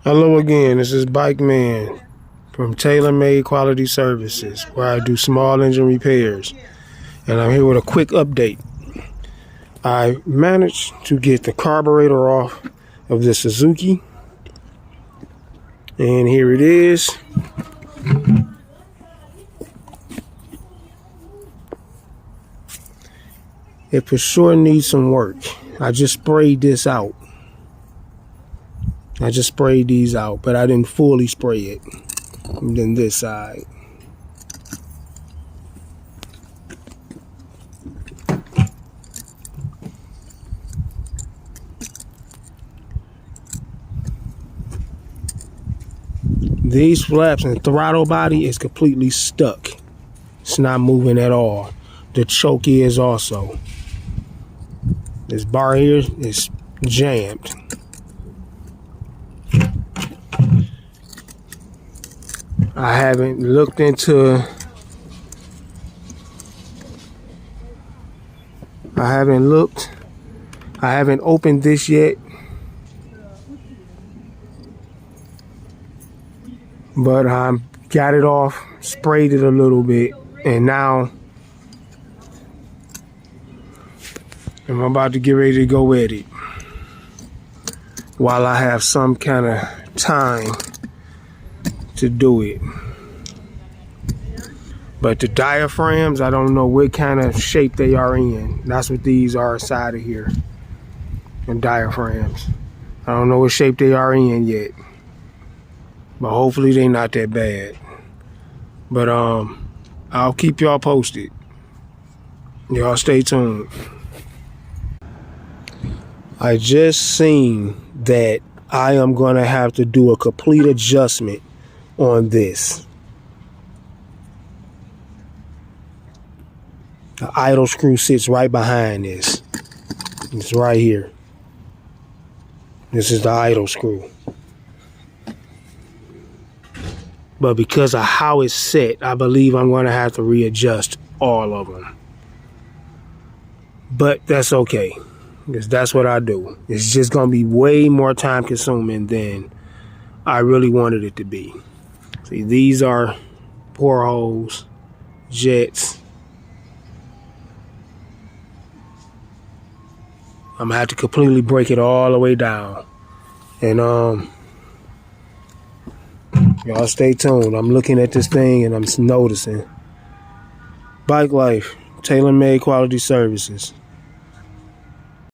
Hello again, this is Bike Man from Tailor-Made Quality Services, where I do small engine repairs. And I'm here with a quick update. I managed to get the carburetor off of the Suzuki. And here it is. It for sure needs some work. I just sprayed this out. I just sprayed these out, but I didn't fully spray it. And then this side. These flaps and throttle body is completely stuck. It's not moving at all. The choke is also. This bar here is jammed. I haven't looked into, I haven't opened this yet, but I got it off, sprayed it a little bit, and now I'm about to get ready to go at it while I have some kind of time to do it. But the diaphragms, I don't know what kind of shape they are in. That's what these are inside of here. And diaphragms. I don't know what shape they are in yet. But hopefully they're not that bad. But I'll keep y'all posted. Y'all stay tuned. I just seen that I am gonna have to do a complete adjustment on this. The idle screw sits right behind this. It's right here. This is the idle screw. But because of how it's set, I believe I'm going to have to readjust all of them. But that's okay, because that's what I do. It's just going to be way more time consuming than I really wanted it to be. See, these are portholes, jets. I'm gonna have to completely break it all the way down. And y'all stay tuned. I'm looking at this thing and I'm noticing. Bike Life, Tailor-Made Quality Services.